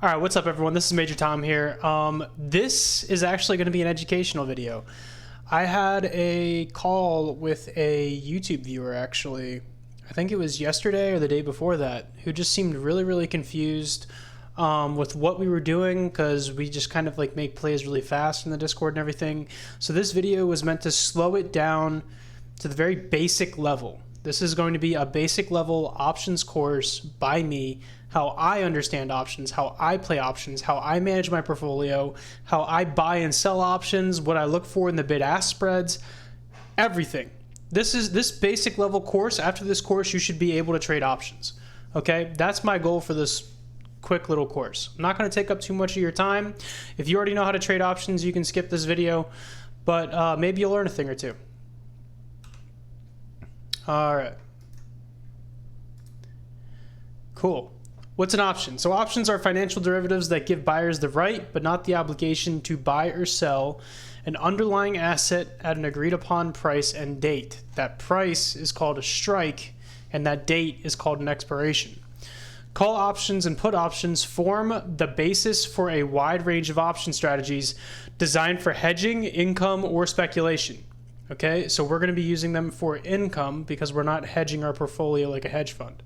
All right, what's up everyone? This is Major Tom here. This is actually going to be an educational video. I had a call with a YouTube viewer actually, I think it was yesterday or the day before that, who just seemed really confused with what we were doing because we just kind of like make plays really fast in the Discord and everything. So this video was meant to slow it down to the very basic level. This is going to be a basic level options course by me, how I understand options, how I play options, how I manage my portfolio, how I buy and sell options, what I look for in the bid-ask spreads, everything. This basic level course. After this course, you should be able to trade options. Okay, that's my goal for this quick little course. I'm not going to take up too much of your time. If you already know how to trade options, you can skip this video, but maybe you'll learn a thing or two. All right. Cool. What's an option? So options are financial derivatives that give buyers the right, but not the obligation to buy or sell an underlying asset at an agreed upon price and date. That price is called a strike, and that date is called an expiration. Call options and put options form the basis for a wide range of option strategies designed for hedging, income, or speculation. Okay, so we're going to be using them for income because we're not hedging our portfolio like a hedge fund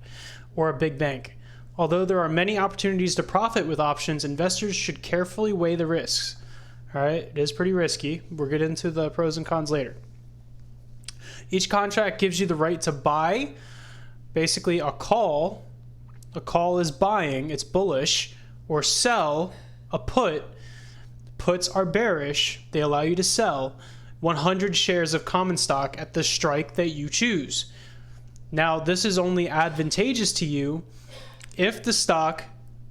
or a big bank. Although there are many opportunities to profit with options, investors should carefully weigh the risks. All right, it is pretty risky. We'll get into the pros and cons later. Each contract gives you the right to buy, basically a call. A call is buying, it's bullish, or sell a put. Puts are bearish, they allow you to sell 100 shares of common stock at the strike that you choose. Now, this is only advantageous to you if the stock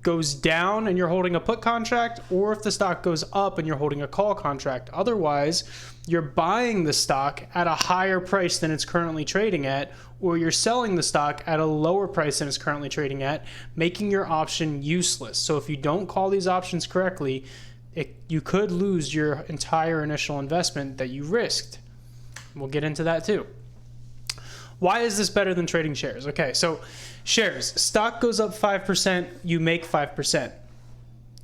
goes down and you're holding a put contract, or if the stock goes up and you're holding a call contract. Otherwise, you're buying the stock at a higher price than it's currently trading at, or you're selling the stock at a lower price than it's currently trading at, making your option useless. So if you don't call these options correctly, you could lose your entire initial investment that you risked. We'll get into that too. Why is this better than trading shares? Okay, so shares, stock goes up 5%, you make 5%.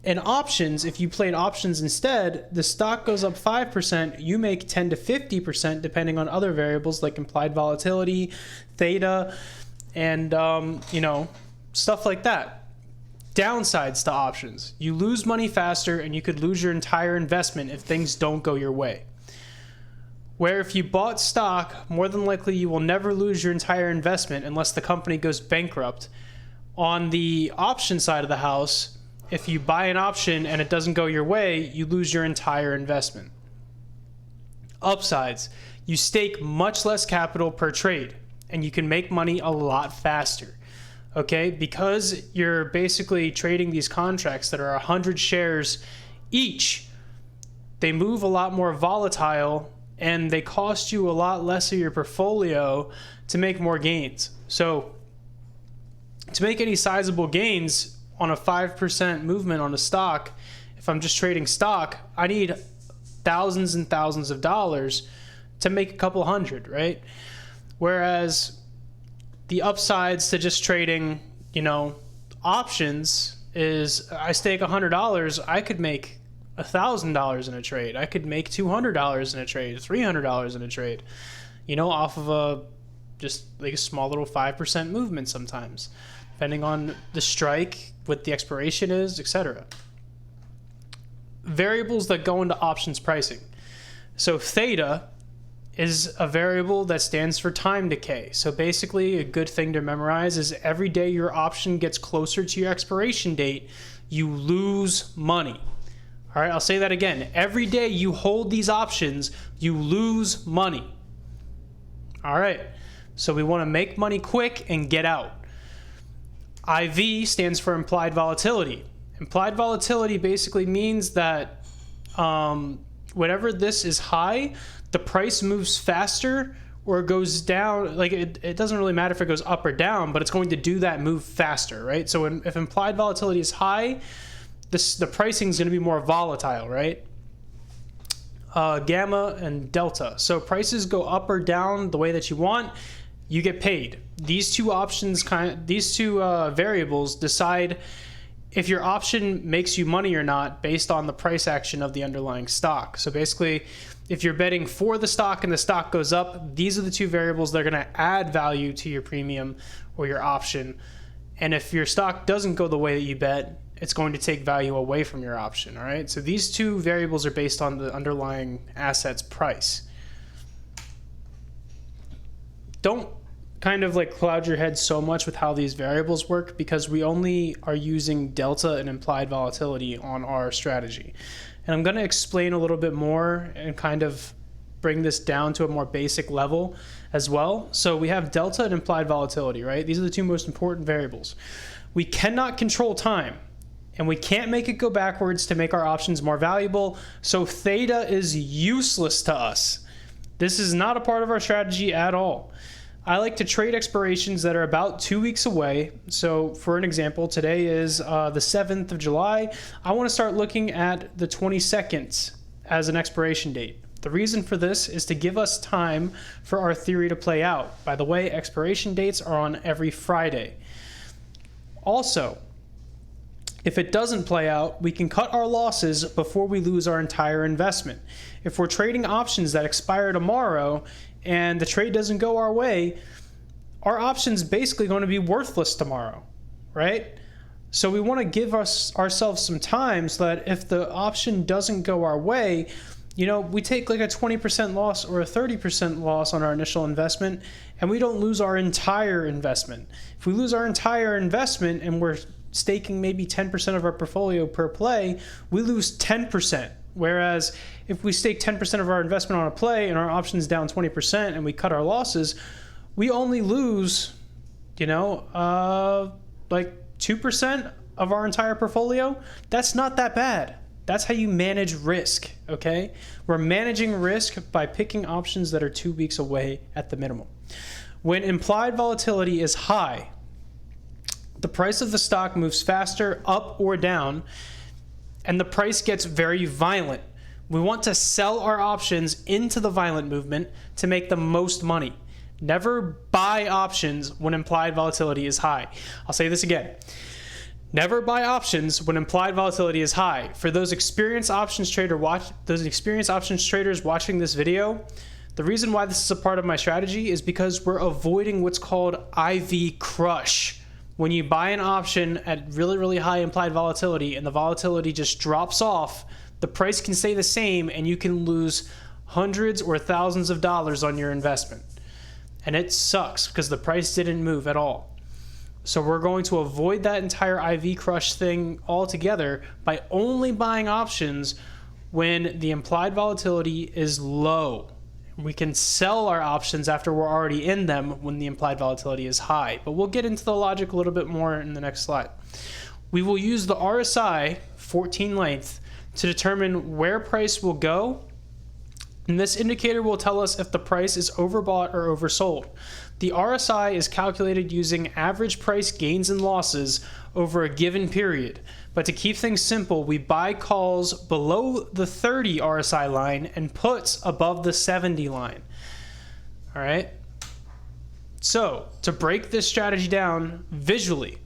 In options, if you played options instead, the stock goes up 5%, you make 10 to 50% depending on other variables like implied volatility, theta, and stuff like that. Downsides to options, you lose money faster and you could lose your entire investment if things don't go your way. Where if you bought stock, more than likely you will never lose your entire investment unless the company goes bankrupt. On the option side of the house, if you buy an option and it doesn't go your way, you lose your entire investment. Upsides, you stake much less capital per trade and you can make money a lot faster. Okay, because you're basically trading these contracts that are 100 shares each, they move a lot more volatile and they cost you a lot less of your portfolio to make more gains. So to make any sizable gains on a 5% movement on a stock, if I'm just trading stock, I need thousands and thousands of dollars to make a couple hundred, right? Whereas the upsides to just trading, options is I stake $100, I could make $1,000 in a trade. I could make $200 in a trade, $300 in a trade, off of just like a small little 5% movement sometimes, depending on the strike, what the expiration is, etc. Variables that go into options pricing. So theta is a variable that stands for time decay. So basically a good thing to memorize is every day your option gets closer to your expiration date, you lose money. All right, I'll say that again. Every day you hold these options, you lose money. All right, so we want to make money quick and get out. IV stands for implied volatility. Implied volatility basically means that whenever this is high, the price moves faster or goes down. Like it doesn't really matter if it goes up or down, but it's going to do that move faster, right? So if implied volatility is high, the pricing is going to be more volatile, right? Gamma and delta. So prices go up or down the way that you want, you get paid. These two options, these two variables decide if your option makes you money or not based on the price action of the underlying stock. So basically, if you're betting for the stock and the stock goes up, these are the two variables that are going to add value to your premium or your option. And if your stock doesn't go the way that you bet, it's going to take value away from your option, all right? So these two variables are based on the underlying asset's price. Don't kind of like cloud your head so much with how these variables work, because we only are using delta and implied volatility on our strategy. And I'm going to explain a little bit more and kind of bring this down to a more basic level as well. So we have delta and implied volatility, right? These are the two most important variables. We cannot control time, and we can't make it go backwards to make our options more valuable. So theta is useless to us. This is not a part of our strategy at all. I like to trade expirations that are about 2 weeks away. So for an example, today is the 7th of July. I want to start looking at the 22nd as an expiration date. The reason for this is to give us time for our theory to play out. By the way, expiration dates are on every Friday. Also, if it doesn't play out, we can cut our losses before we lose our entire investment. If we're trading options that expire tomorrow and the trade doesn't go our way, our option's basically going to be worthless tomorrow, right? So we want to give ourselves some time so that if the option doesn't go our way, you know, we take like a 20% loss or a 30% loss on our initial investment, and we don't lose our entire investment. If we lose our entire investment and we're staking maybe 10% of our portfolio per play, we lose 10%. Whereas if we stake 10% of our investment on a play and our option's down 20% and we cut our losses, we only lose, you know, like 2% of our entire portfolio. That's not that bad. That's how you manage risk, okay? We're managing risk by picking options that are 2 weeks away at the minimum. When implied volatility is high, the price of the stock moves faster up or down, and the price gets very violent. We want to sell our options into the violent movement to make the most money. Never buy options when implied volatility is high. I'll say this again. Never buy options when implied volatility is high. For those experienced options traders watching this video, the reason why this is a part of my strategy is because we're avoiding what's called IV crush. When you buy an option at really, really high implied volatility and the volatility just drops off, the price can stay the same and you can lose hundreds or thousands of dollars on your investment. And it sucks because the price didn't move at all. So we're going to avoid that entire IV crush thing altogether by only buying options when the implied volatility is low. We can sell our options after we're already in them when the implied volatility is high. But we'll get into the logic a little bit more in the next slide. We will use the RSI 14 length to determine where price will go. And this indicator will tell us if the price is overbought or oversold. The RSI is calculated using average price gains and losses over a given period. But to keep things simple, we buy calls below the 30 RSI line and puts above the 70 line. All right? So, to break this strategy down visually,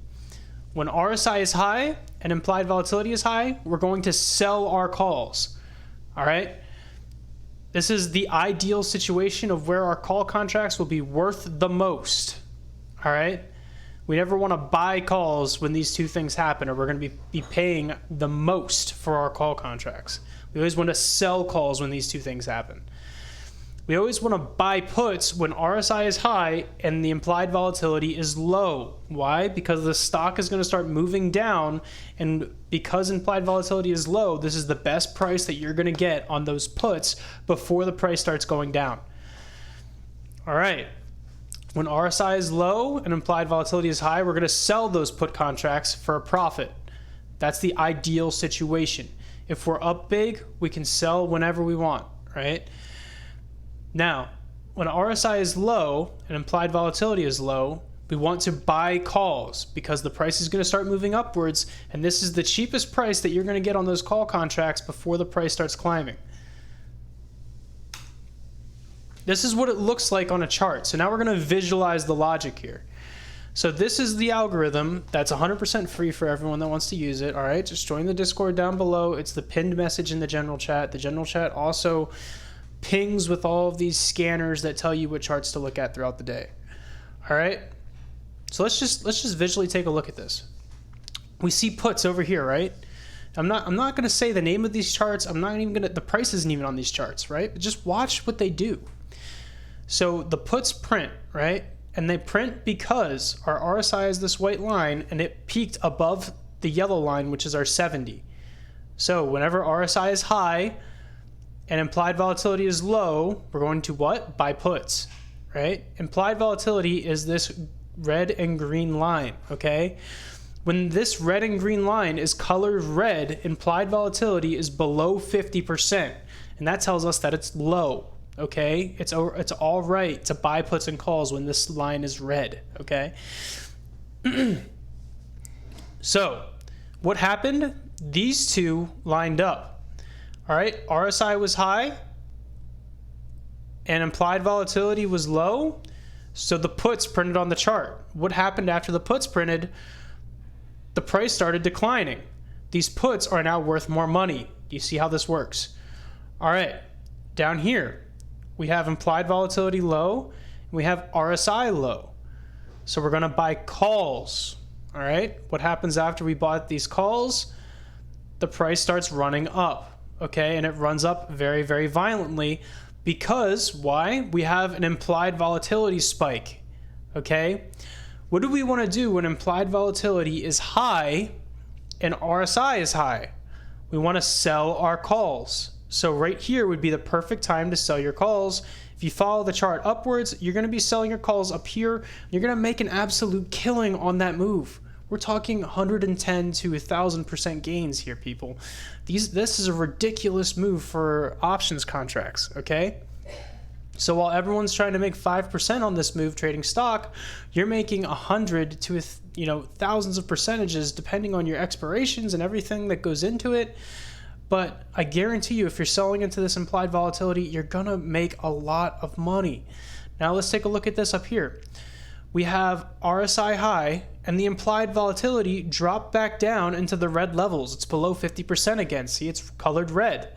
when RSI is high and implied volatility is high, we're going to sell our calls. All right? This is the ideal situation of where our call contracts will be worth the most, all right? We never want to buy calls when these two things happen, or we're going to be paying the most for our call contracts. We always want to sell calls when these two things happen. We always want to buy puts when RSI is high and the implied volatility is low. Why? Because the stock is going to start moving down, and because implied volatility is low, this is the best price that you're going to get on those puts before the price starts going down. All right. When RSI is low and implied volatility is high, we're going to sell those put contracts for a profit. That's the ideal situation. If we're up big, we can sell whenever we want, right? Now, when RSI is low and implied volatility is low, we want to buy calls because the price is going to start moving upwards, and this is the cheapest price that you're going to get on those call contracts before the price starts climbing. This is what it looks like on a chart. So now we're going to visualize the logic here. So this is the algorithm that's 100% free for everyone that wants to use it. All right, just join the Discord down below. It's the pinned message in the general chat. The general chat also pings with all of these scanners that tell you what charts to look at throughout the day. All right, so let's just visually take a look at this. We see puts over here, right? I'm not going to say the name of these charts. I'm not even going to, the price isn't even on these charts, right? Just watch what they do. So the puts print, right? And they print because our RSI is this white line and it peaked above the yellow line, which is our 70. So whenever RSI is high and implied volatility is low, we're going to what? Buy puts, right? Implied volatility is this red and green line, okay? When this red and green line is colored red, implied volatility is below 50%. And that tells us that it's low. Okay, it's all right to buy puts and calls when this line is red. Okay. So what happened? These two lined up. All right, RSI was high and implied volatility was low, so the puts printed on the chart. What happened after the puts printed? The price started declining. These puts are now worth more money. Do you see how this works? All right, down here we have implied volatility low, and we have RSI low. So we're going to buy calls. All right, what happens after we bought these calls? The price starts running up, okay, and it runs up very, very violently because why? We have an implied volatility spike, okay? What do we want to do when implied volatility is high and RSI is high? We want to sell our calls. So right here would be the perfect time to sell your calls. If you follow the chart upwards, you're going to be selling your calls up here. You're going to make an absolute killing on that move. We're talking 110 to 1,000% gains here, people. This is a ridiculous move for options contracts, okay? So while everyone's trying to make 5% on this move trading stock, you're making 100 to thousands of percentages depending on your expirations and everything that goes into it. But I guarantee you, if you're selling into this implied volatility, you're going to make a lot of money. Now let's take a look at this up here. We have RSI high, and the implied volatility dropped back down into the red levels. It's below 50% again. See, it's colored red.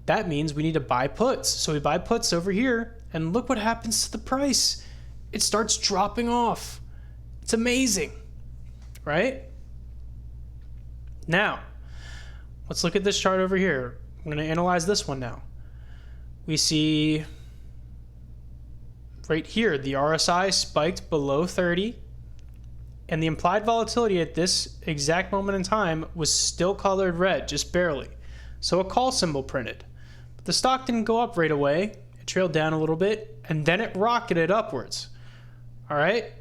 That means we need to buy puts. So we buy puts over here, and look what happens to the price. It starts dropping off. It's amazing, right? Now, let's look at this chart over here. I'm going to analyze this one now. We see right here, the RSI spiked below 30, and the implied volatility at this exact moment in time was still colored red, just barely. So a call symbol printed. But the stock didn't go up right away. It trailed down a little bit, and then it rocketed upwards. All right?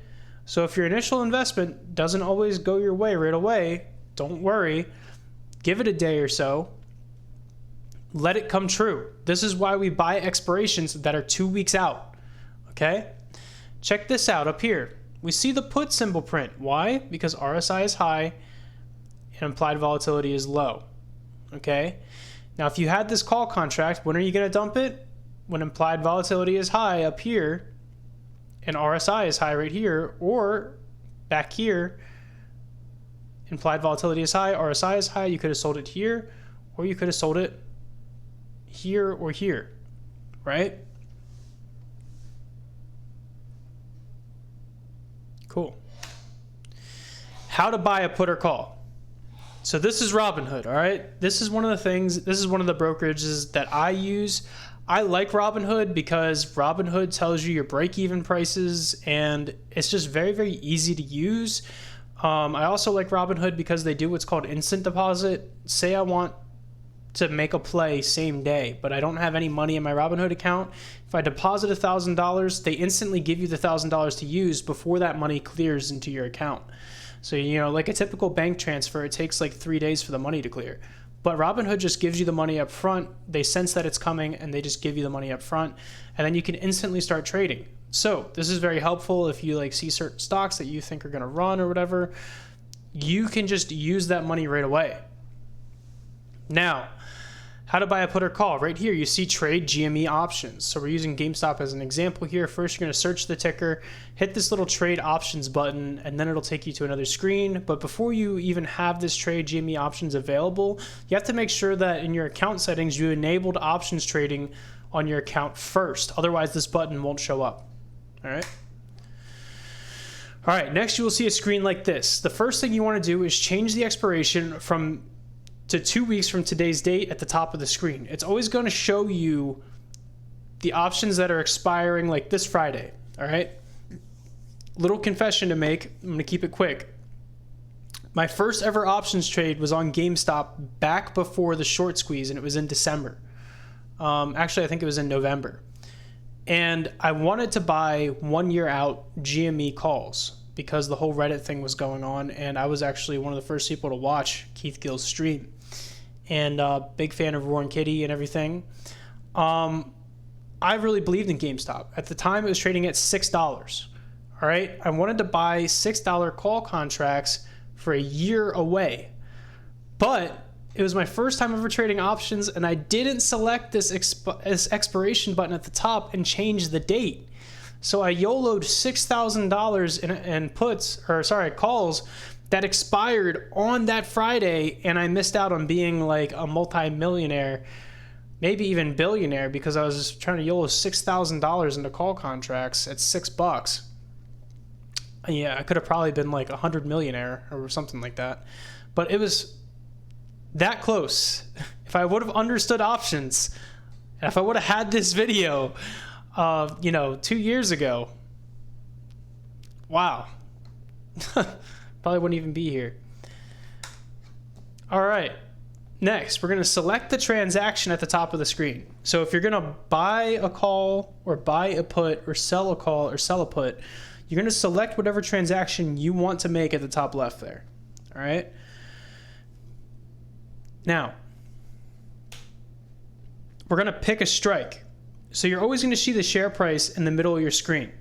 So if your initial investment doesn't always go your way right away, don't worry. Give it a day or so. Let it come true. This is why we buy expirations that are 2 weeks out. Okay? Check this out up here. We see the put symbol print. Why? Because RSI is high and implied volatility is low. Okay? Now, if you had this call contract, when are you going to dump it? When implied volatility is high up here and RSI is high right here, or back here, implied volatility is high, RSI is high. You could have sold it here, or you could have sold it here or here, right? Cool. How to buy a put or call. So this is Robinhood, all right? This is one of the things, this is one of the brokerages that I use. I like Robinhood because Robinhood tells you your break-even prices, and it's just very, very easy to use. I also like Robinhood because they do what's called instant deposit. Say I want to make a play same day, but I don't have any money in my Robinhood account. If I deposit $1,000, they instantly give you the $1,000 to use before that money clears into your account. So, like a typical bank transfer, it takes like 3 days for the money to clear. But Robinhood just gives you the money up front. They sense that it's coming, and they just give you the money up front, and then you can instantly start trading. So this is very helpful if you see certain stocks that you think are going to run or whatever. You can just use that money right away. Now, How to buy a put or call. Right here, you see trade GME options. So we're using GameStop as an example here. First, you're going to search the ticker, hit this little trade options button, and then it'll take you to another screen. But before you even have this trade GME options available, you have to make sure that in your account settings, you enabled options trading on your account first. Otherwise, this button won't show up. All right. All right, next you will see a screen like this. The first thing you want to do is change the expiration to 2 weeks from today's date at the top of the screen. It's always going to show you the options that are expiring like this Friday, all right? Little confession to make. I'm going to keep it quick. My first ever options trade was on GameStop back before the short squeeze, and it was in December. Actually, I think it was in November. And I wanted to buy 1 year out GME calls because the whole Reddit thing was going on, and I was actually one of the first people to watch Keith Gill's stream. And big fan of Roaring Kitty and everything. I really believed in GameStop. At the time, it was trading at $6. All right, I wanted to buy $6 call contracts for a year away, but it was my first time ever trading options, and I didn't select this expiration button at the top and change the date. So I YOLO'd $6,000 in calls that expired on that Friday, and I missed out on being like a multi-millionaire, maybe even billionaire, because I was just trying to YOLO $6,000 into call contracts at $6. Yeah, I could have probably been like 100 millionaire or something like that, but it was that close. If I would have understood options, and if I would have had this video, 2 years ago, wow. Probably wouldn't even be here. All right. Next, we're going to select the transaction at the top of the screen. So if you're going to buy a call or buy a put or sell a call or sell a put, you're going to select whatever transaction you want to make at the top left there. All right. Now, we're going to pick a strike. So you're always going to see the share price in the middle of your screen.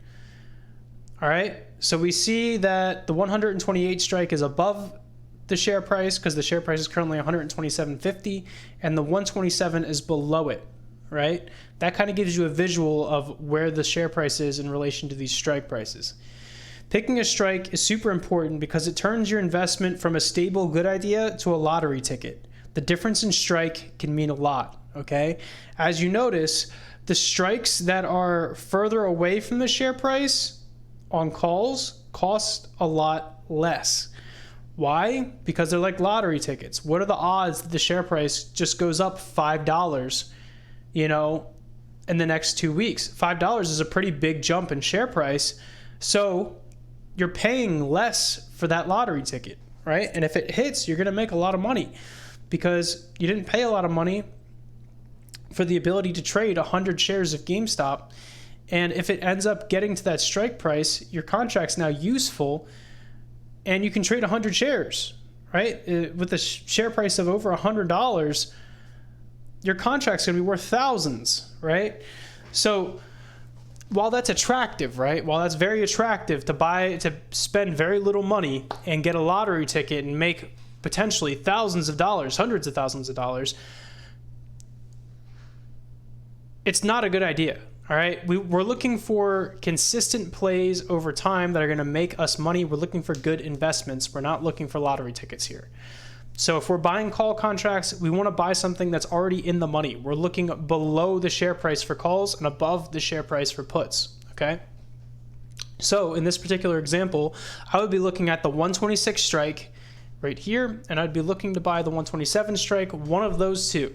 All right. So we see that the 128 strike is above the share price because the share price is currently 127.50, and the 127 is below it, right? That kind of gives you a visual of where the share price is in relation to these strike prices. Picking a strike is super important because it turns your investment from a stable good idea to a lottery ticket. The difference in strike can mean a lot, okay? As you notice, the strikes that are further away from the share price on calls cost a lot less. Why? Because they're like lottery tickets. What are the odds that the share price just goes up $5, in the next 2 weeks? $5 is a pretty big jump in share price. So you're paying less for that lottery ticket, right? And if it hits, you're going to make a lot of money because you didn't pay a lot of money for the ability to trade 100 shares of GameStop. And if it ends up getting to that strike price, your contract's now useful and you can trade 100 shares, right? With a share price of over $100, your contract's gonna be worth thousands, right? So while that's attractive, right? While that's very attractive to spend very little money and get a lottery ticket and make potentially thousands of dollars, hundreds of thousands of dollars, it's not a good idea. All right, we're looking for consistent plays over time that are going to make us money. We're looking for good investments. We're not looking for lottery tickets here. So if we're buying call contracts, we want to buy something that's already in the money. We're looking below the share price for calls and above the share price for puts, okay? So in this particular example, I would be looking at the 126 strike right here, and I'd be looking to buy the 127 strike, one of those two.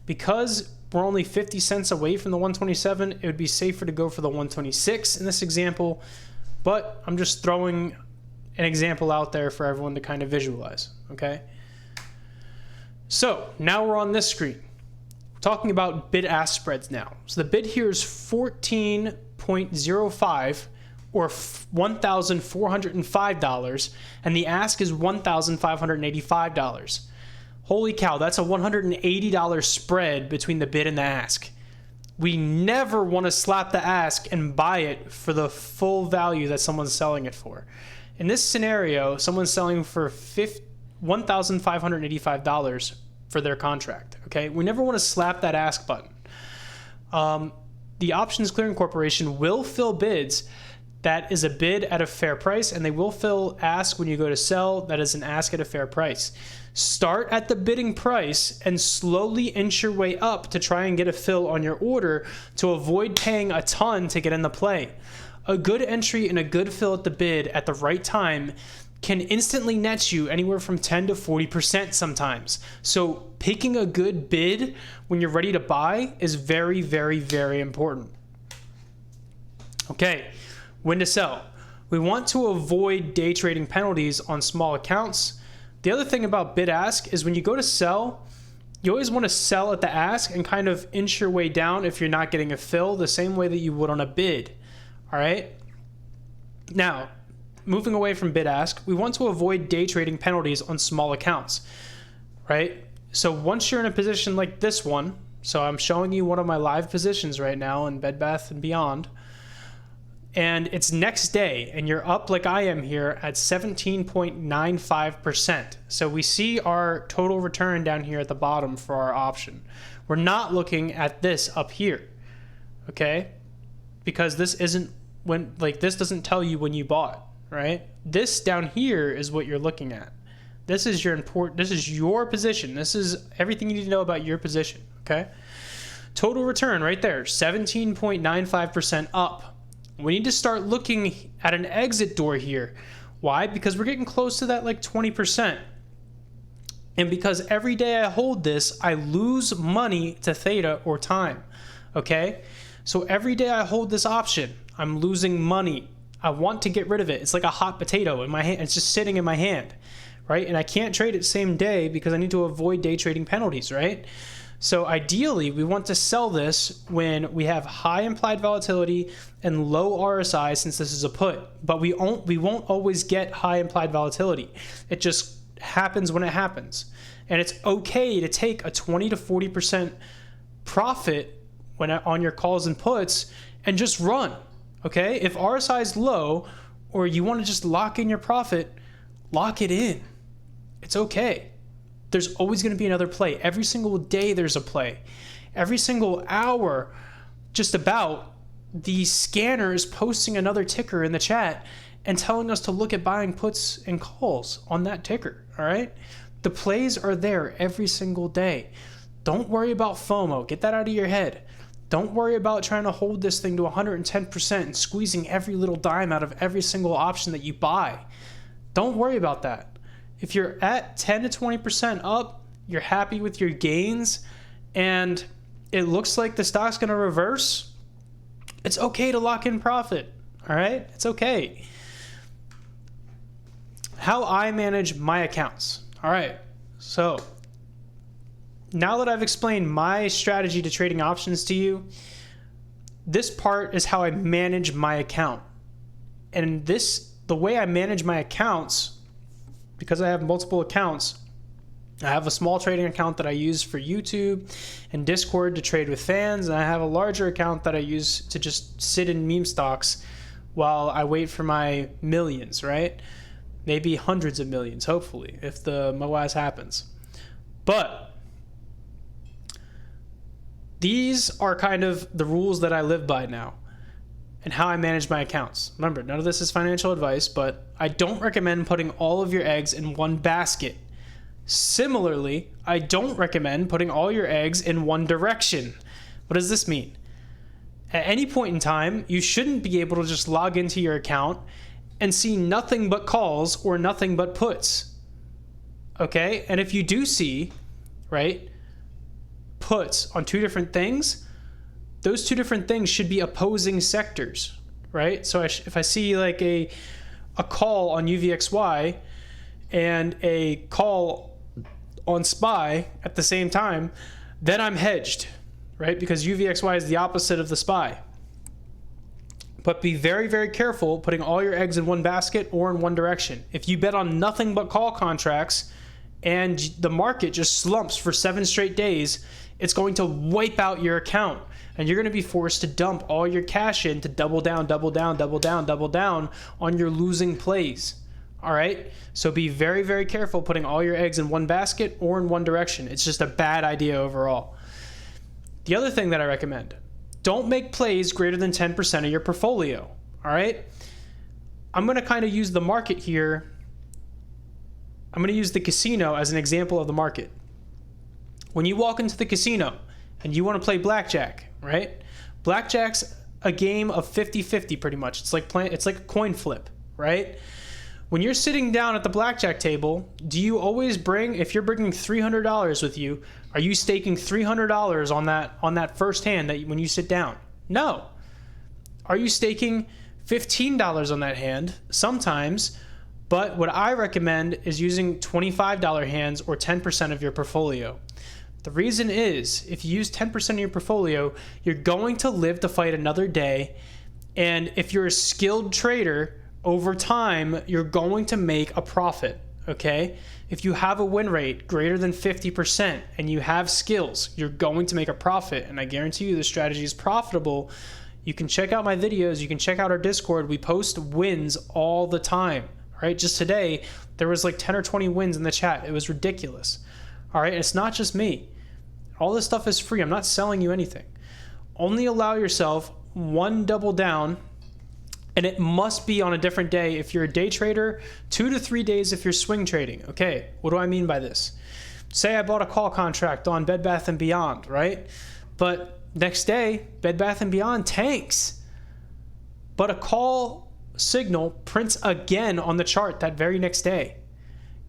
Because we're only 50 cents away from the 127, it would be safer to go for the 126 in this example, but I'm just throwing an example out there for everyone to kind of visualize, okay? So now we're on this screen. We're talking about bid-ask spreads now. So the bid here is 14.05 or $1,405, and the ask is $1,585. Holy cow, that's a $180 spread between the bid and the ask. We never want to slap the ask and buy it for the full value that someone's selling it for. In this scenario, someone's selling for $1,585 for their contract. Okay, we never want to slap that ask button. The Options Clearing Corporation will fill bids that is a bid at a fair price, and they will fill ask when you go to sell that is an ask at a fair price. Start at the bidding price and slowly inch your way up to try and get a fill on your order to avoid paying a ton to get in the play. A good entry and a good fill at the bid at the right time can instantly net you anywhere from 10 to 40% sometimes. So picking a good bid when you're ready to buy is very, very, very important. Okay, when to sell. We want to avoid day trading penalties on small accounts. The other thing about bid ask is when you go to sell, you always want to sell at the ask and kind of inch your way down if you're not getting a fill the same way that you would on a bid. All right. Now, moving away from bid ask, we want to avoid day trading penalties on small accounts, right? So once you're in a position like this one, so I'm showing you one of my live positions right now in Bed Bath & Beyond, and it's next day, and you're up like I am here at 17.95%. So we see our total return down here at the bottom for our option. We're not looking at this up here, okay? Because this isn't when, like, this doesn't tell you when you bought, right? This down here is what you're looking at. This is your this is your position. This is everything you need to know about your position, okay? Total return right there, 17.95% up. We need to start looking at an exit door here. Why? Because we're getting close to that like 20%. And because every day I hold this, I lose money to theta or time, okay? So every day I hold this option, I'm losing money. I want to get rid of it. It's like a hot potato in my hand. It's just sitting in my hand, right? And I can't trade it same day because I need to avoid day trading penalties, right? So ideally, we want to sell this when we have high implied volatility and low RSI, since this is a put. But we won't always get high implied volatility. It just happens when it happens. And it's okay to take a 20 to 40% profit when on your calls and puts and just run, okay? If RSI is low or you want to just lock in your profit, lock it in. It's okay. There's always going to be another play. Every single day there's a play. Every single hour, just about, the scanner is posting another ticker in the chat and telling us to look at buying puts and calls on that ticker, all right? The plays are there every single day. Don't worry about FOMO. Get that out of your head. Don't worry about trying to hold this thing to 110% and squeezing every little dime out of every single option that you buy. Don't worry about that. If you're at 10 to 20% up, you're happy with your gains, and it looks like the stock's going to reverse, it's okay to lock in profit, all right? It's okay. How I manage my accounts. All right, so now that I've explained my strategy to trading options to you, this part is how I manage my account. And the way I manage my accounts, because I have multiple accounts, I have a small trading account that I use for YouTube and Discord to trade with fans, and I have a larger account that I use to just sit in meme stocks while I wait for my millions, right? Maybe hundreds of millions, hopefully, if the MOAS happens. But these are kind of the rules that I live by now and how I manage my accounts. Remember, none of this is financial advice, but I don't recommend putting all of your eggs in one basket. Similarly, I don't recommend putting all your eggs in one direction. What does this mean? At any point in time, you shouldn't be able to just log into your account and see nothing but calls or nothing but puts. Okay? And if you do see, right, puts on two different things, those two different things should be opposing sectors, right? So if I see like a call on UVXY and a call on SPY at the same time, then I'm hedged, right? Because UVXY is the opposite of the SPY. But be very, very careful putting all your eggs in one basket or in one direction. If you bet on nothing but call contracts and the market just slumps for 7 straight days, it's going to wipe out your account. And you're going to be forced to dump all your cash in to double down on your losing plays. All right. So be very, very careful putting all your eggs in one basket or in one direction. It's just a bad idea overall. The other thing that I recommend, don't make plays greater than 10% of your portfolio. All right. I'm going to kind of use the market here. I'm going to use the casino as an example of the market. When you walk into the casino and you want to play blackjack, right? Blackjack's a game of 50-50 pretty much. It's like a coin flip, right? When you're sitting down at the blackjack table, do you always if you're bringing $300 with you, are you staking $300 on that first hand when you sit down? No. Are you staking $15 on that hand? Sometimes, but what I recommend is using $25 hands or 10% of your portfolio. The reason is, if you use 10% of your portfolio, you're going to live to fight another day, and if you're a skilled trader, over time, you're going to make a profit, okay? If you have a win rate greater than 50% and you have skills, you're going to make a profit, and I guarantee you the strategy is profitable. You can check out my videos. You can check out our Discord. We post wins all the time, right? Just today, there was like 10 or 20 wins in the chat. It was ridiculous, all right? And it's not just me. All this stuff is free. I'm not selling you anything. Only allow yourself one double down, and it must be on a different day if you're a day trader, 2 to 3 days if you're swing trading. Okay, what do I mean by this? Say I bought a call contract on Bed Bath & Beyond, right? But next day, Bed Bath & Beyond tanks. But a call signal prints again on the chart that very next day.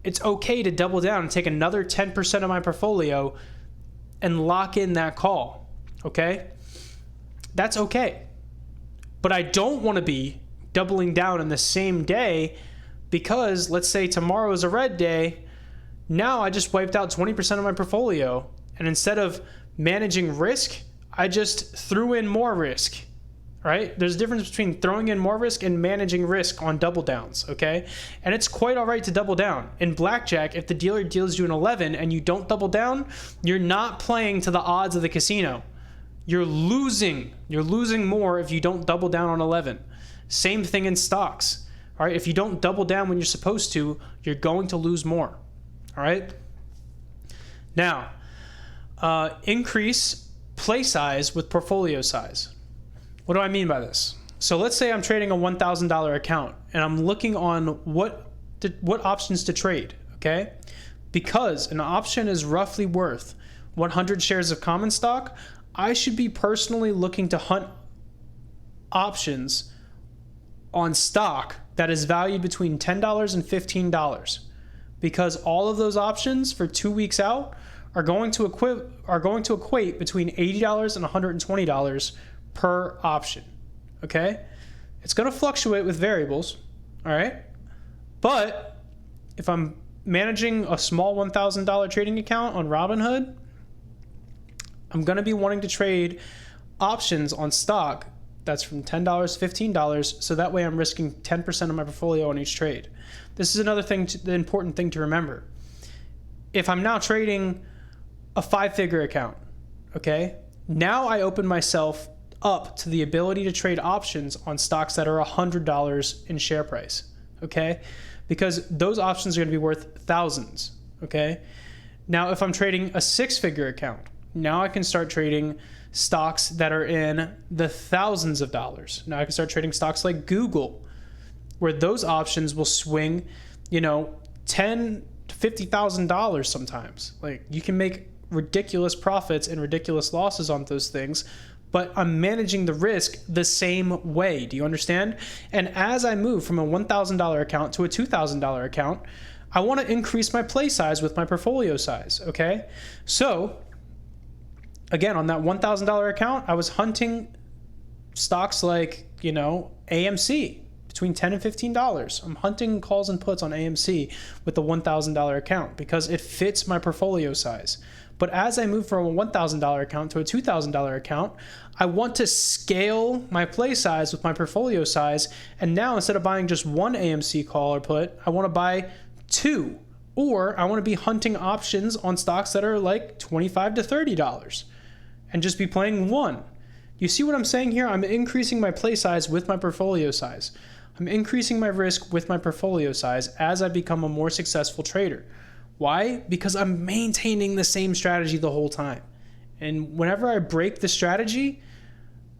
It's okay to double down and take another 10% of my portfolio and lock in that call, okay? That's okay. But I don't want to be doubling down in the same day because let's say tomorrow is a red day. Now I just wiped out 20% of my portfolio. And instead of managing risk, I just threw in more risk, right? There's a difference between throwing in more risk and managing risk on double downs, okay? And it's quite all right to double down. In blackjack, if the dealer deals you an 11 and you don't double down, you're not playing to the odds of the casino. You're losing more if you don't double down on 11. Same thing in stocks. All right, if you don't double down when you're supposed to, you're going to lose more. All right. Now, increase play size with portfolio size. What do I mean by this? So let's say I'm trading a $1,000 account and I'm looking on what options to trade. Okay, because an option is roughly worth 100 shares of common stock. I should be personally looking to hunt options on stock that is valued between $10 and $15, because all of those options for 2 weeks out are going to equate between $80 and $120 per option. Okay, it's going to fluctuate with variables. All right, but if I'm managing a small $1,000 trading account on Robinhood, I'm going to be wanting to trade options on stock that's from $10 to $15, so that way I'm risking 10% of my portfolio on each trade. This is another thing, the important thing to remember. If I'm now trading a 5-figure account, okay, now I open myself up to the ability to trade options on stocks that are $100 in share price, okay, because those options are going to be worth thousands, okay. Now, if I'm trading a 6-figure account, now I can start trading stocks that are in the thousands of dollars. Now I can start trading stocks like Google, where those options will swing, $10,000 to $50,000 sometimes. Like, you can make ridiculous profits and ridiculous losses on those things, but I'm managing the risk the same way. Do you understand? And as I move from a $1,000 account to a $2,000 account, I want to increase my play size with my portfolio size, okay? So again, on that $1,000 account, I was hunting stocks like, AMC between $10 and $15. I'm hunting calls and puts on AMC with the $1,000 account because it fits my portfolio size. But as I move from a $1,000 account to a $2,000 account, I want to scale my play size with my portfolio size. And now instead of buying just one AMC call or put, I want to buy 2. Or I want to be hunting options on stocks that are like $25 to $30 and just be playing one. You see what I'm saying here? I'm increasing my play size with my portfolio size. I'm increasing my risk with my portfolio size as I become a more successful trader. Why? Because I'm maintaining the same strategy the whole time. And whenever I break the strategy,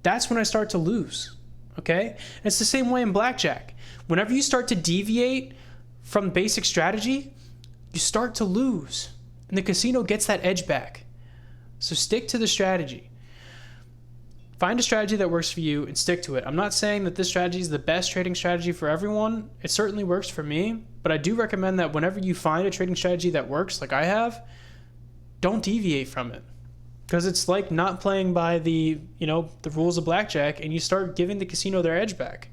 that's when I start to lose. Okay? And it's the same way in blackjack. Whenever you start to deviate from basic strategy, you start to lose. And the casino gets that edge back. So stick to the strategy. Find a strategy that works for you and stick to it. I'm not saying that this strategy is the best trading strategy for everyone. It certainly works for me, but I do recommend that whenever you find a trading strategy that works, like I have, don't deviate from it. Because it's like not playing by the rules of blackjack, and you start giving the casino their edge back.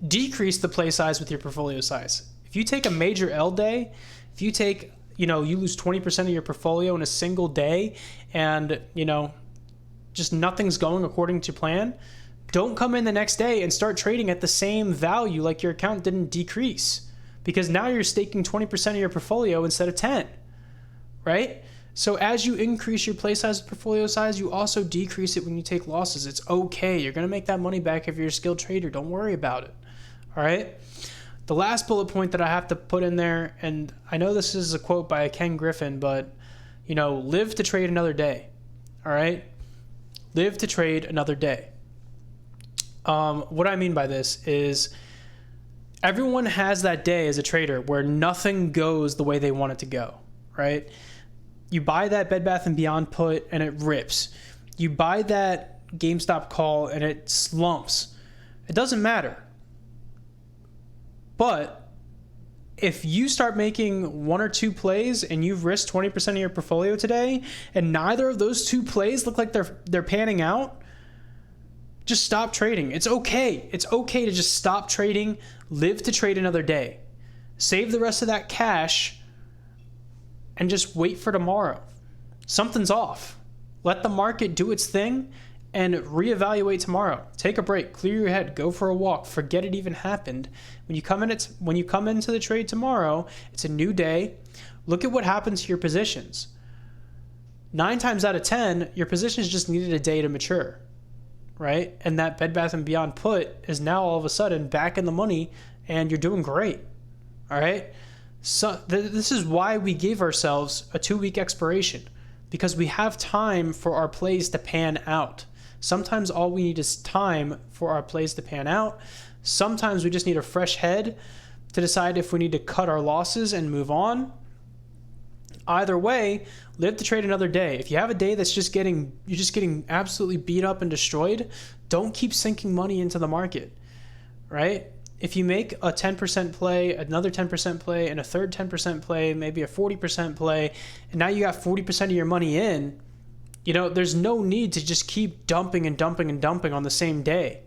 Decrease the play size with your portfolio size. If you take a major L day, if you take, you lose 20% of your portfolio in a single day, and, just nothing's going according to plan, don't come in the next day and start trading at the same value like your account didn't decrease, because now you're staking 20% of your portfolio instead of 10, right? So as you increase your play size, portfolio size, you also decrease it when you take losses. It's okay. You're going to make that money back if you're a skilled trader. Don't worry about it. All right. The last bullet point that I have to put in there, and I know this is a quote by Ken Griffin, but, live to trade another day. All right. Live to trade another day. What I mean by this is everyone has that day as a trader where nothing goes the way they want it to go, right? You buy that Bed Bath & Beyond put and it rips. You buy that GameStop call and it slumps. It doesn't matter. But if you start making one or two plays and you've risked 20% of your portfolio today, and neither of those two plays look like they're panning out, just stop trading. It's okay. It's okay to just stop trading, live to trade another day. Save the rest of that cash and just wait for tomorrow. Something's off. Let the market do its thing and reevaluate tomorrow. Take a break, clear your head, go for a walk, forget it even happened. When you come into the trade tomorrow, it's a new day. Look at what happens to your positions. 9 times out of 10, your positions just needed a day to mature, right? And that Bed Bath & Beyond put is now all of a sudden back in the money and you're doing great, all right? So this is why we gave ourselves a 2-week expiration, because we have time for our plays to pan out. Sometimes all we need is time for our plays to pan out. Sometimes we just need a fresh head to decide if we need to cut our losses and move on. Either way, live to trade another day. If you have a day that's you're just getting absolutely beat up and destroyed, don't keep sinking money into the market, right? If you make a 10% play, another 10% play, and a third 10% play, maybe a 40% play, and now you got 40% of your money in, there's no need to just keep dumping and dumping and dumping on the same day,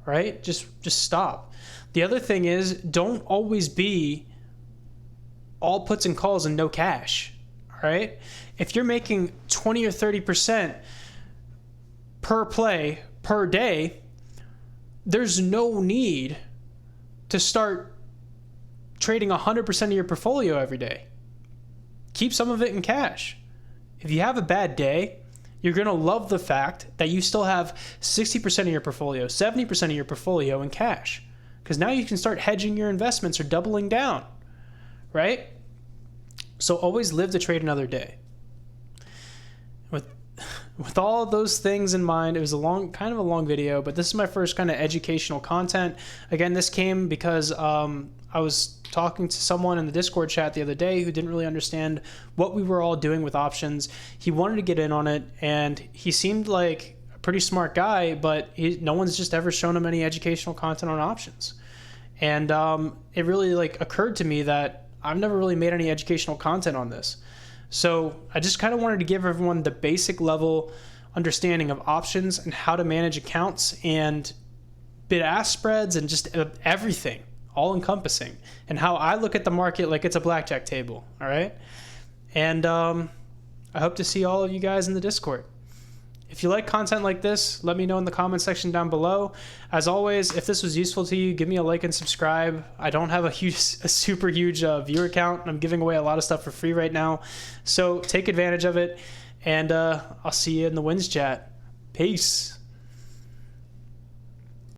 right? Just stop. The other thing is, don't always be all puts and calls and no cash, all right? If you're making 20 or 30% per play per day, there's no need to start trading 100% of your portfolio every day. Keep some of it in cash. If you have a bad day, you're going to love the fact that you still have 60% of your portfolio, 70% of your portfolio in cash, because now you can start hedging your investments or doubling down, right? So always live to trade another day. With all those things in mind, it was kind of a long video, but this is my first kind of educational content. Again, this came because I was talking to someone in the Discord chat the other day who didn't really understand what we were all doing with options. He wanted to get in on it, and he seemed like a pretty smart guy, but no one's just ever shown him any educational content on options. And it really occurred to me that I've never really made any educational content on this. So I just kind of wanted to give everyone the basic level understanding of options and how to manage accounts and bid-ask spreads and just everything, all encompassing, and how I look at the market like it's a blackjack table, all right? And I hope to see all of you guys in the Discord. If you like content like this, let me know in the comment section down below. As always, if this was useful to you, give me a like and subscribe. I don't have a super huge viewer count. I'm giving away a lot of stuff for free right now. So take advantage of it, and I'll see you in the wins chat. Peace.